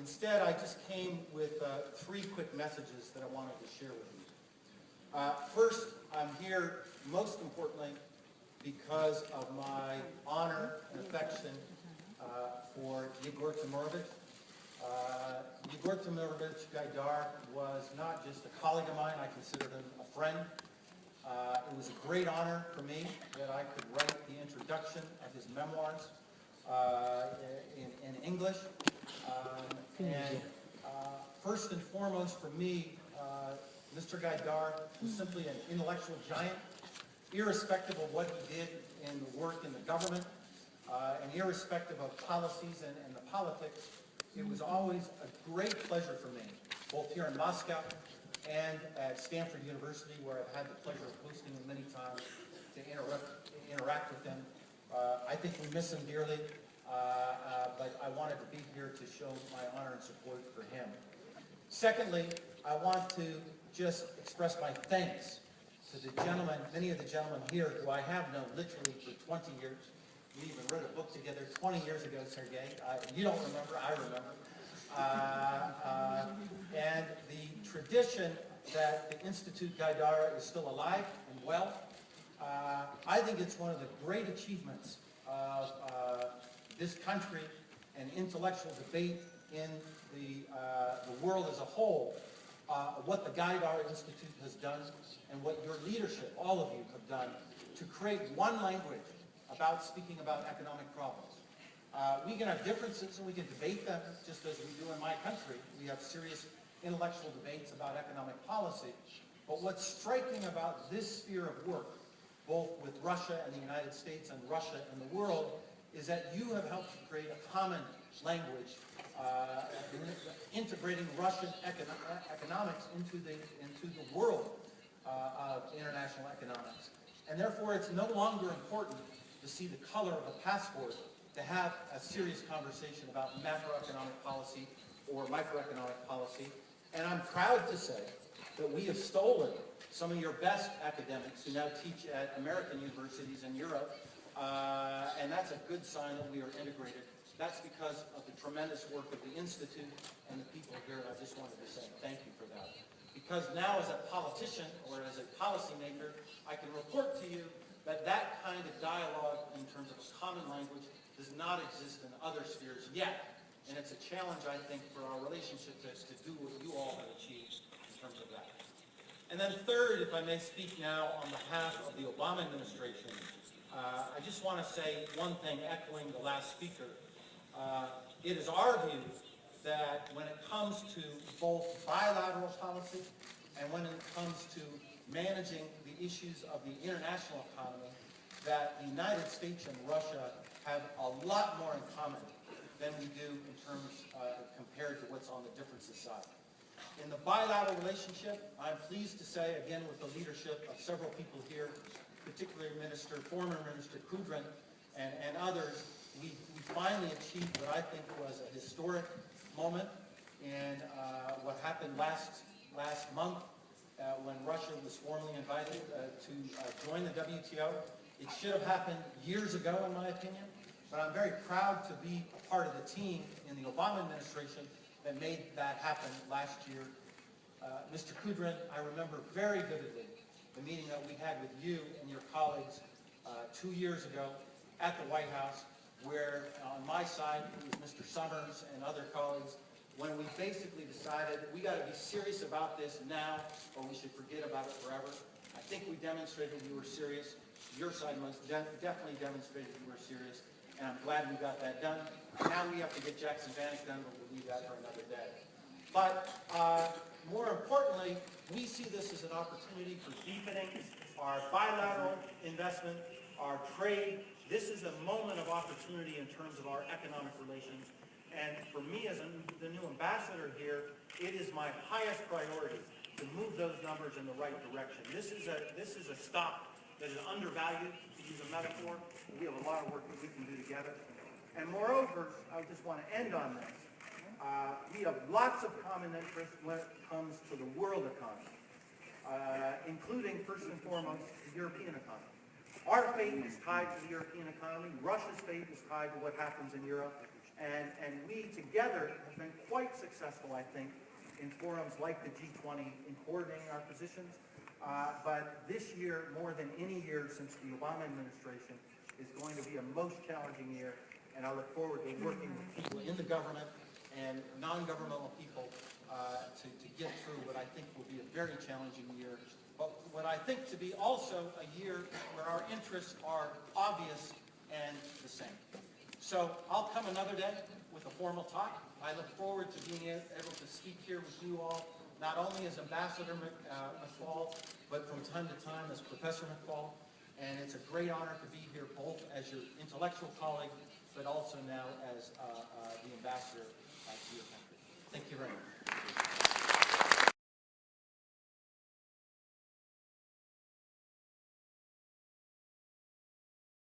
Instead, I just came with 3 quick messages that I wanted to share with you. First, I'm here most importantly because of my honor and affection for Yegor Timorovich. Yegor Timorovich Gaidar was not just a colleague of mine, I considered him a friend. It was a great honor for me that I could write the introduction of his memoirs in English. First and foremost for me, Mr. Gaidar was simply an intellectual giant, irrespective of what he did in the work in the government, and irrespective of policies and the politics. It was always a great pleasure for me, both here in Moscow and at Stanford University, where I've had the pleasure of hosting him many times, to interact with him. I think we miss him dearly, but I wanted to be here to show my honor and support for him. Secondly, I want to just express my thanks to the gentlemen, many of the gentlemen here who I have known literally for 20 years. We even wrote a book together 20 years ago, Sergey. You don't remember, I remember. And the tradition that the Institute Gaidara is still alive and well, I think it's one of the great achievements of this country and intellectual debate in the world as a whole, what the Gaidara Institute has done and what your leadership, all of you, have done to create one language about speaking about economic problems. We can have differences and we can debate them just as we do in my country. We have serious intellectual debates about economic policy. But what's striking about this sphere of work, both with Russia and the United States and Russia and the world, is that you have helped to create a common language integrating Russian economics into the world of international economics. And therefore, it's no longer important to see the color of a passport to have a serious conversation about macroeconomic policy or microeconomic policy. And I'm proud to say that we have stolen some of your best academics who now teach at American universities in Europe, and that's a good sign that we are integrated. That's because of the tremendous work of the Institute and the people here, and I just wanted to say thank you for that. Because now as a politician or as a policymaker, I can report to you that that kind of dialogue in terms of a common language does not exist in other spheres yet. And it's a challenge, I think, for our relationship to do what you all have achieved in terms of that. And then third, if I may speak now on behalf of the Obama administration, I just want to say one thing, echoing the last speaker. It is our view that when it comes to both bilateral policy and when it comes to managing the issues of the international economy, that the United States and Russia have a lot more in common than we do in terms compared to what's on the differences side. In the bilateral relationship, I'm pleased to say, again with the leadership of several people here, particularly former Minister A.Kudrin and others, we finally achieved what I think was a historic moment in what happened last month when Russia was formally invited to join the WTO. It should have happened years ago, in my opinion, but I'm very proud to be a part of the team in the Obama administration that made that happen last year. Mr. A.Kudrin, I remember very vividly the meeting that we had with you and your colleagues 2 years ago at the White House, where on my side it was Mr. Summers and other colleagues, when we basically decided we got to be serious about this now or we should forget about it forever. I think we demonstrated we were serious. Your side most definitely demonstrated we were serious, and I'm glad we got that done. Now we have to get Jackson Vanik done, but we'll leave that for another day. But more importantly, we see this as an opportunity for deepening our bilateral investment, our trade. This is a moment of opportunity in terms of our economic relations. And for me as the new ambassador here, it is my highest priority to move those numbers in the right direction. This is a stock that is undervalued, to use a metaphor. We have a lot of work that we can do together. And moreover, I just want to end on this. We have lots of common interests when it comes to the world economy, including, first and foremost, the European economy. Our fate is tied to the European economy. Russia's fate is tied to what happens in Europe. And we together have been quite successful, I think, in forums like the G20 in coordinating our positions. But this year, more than any year since the Obama administration, is going to be a most challenging year. And I look forward to working with people in the government and non-governmental people to get through what I think will be a very challenging year. But what I think to be also a year where our interests are obvious and the same. So I'll come another day with a formal talk. I look forward to being able to speak here with you all, not only as Ambassador Macfall, but from time to time as Professor Macfall. And it's a great honor to be here both as your intellectual colleague, but also now as the ambassador to your country. Thank you very much.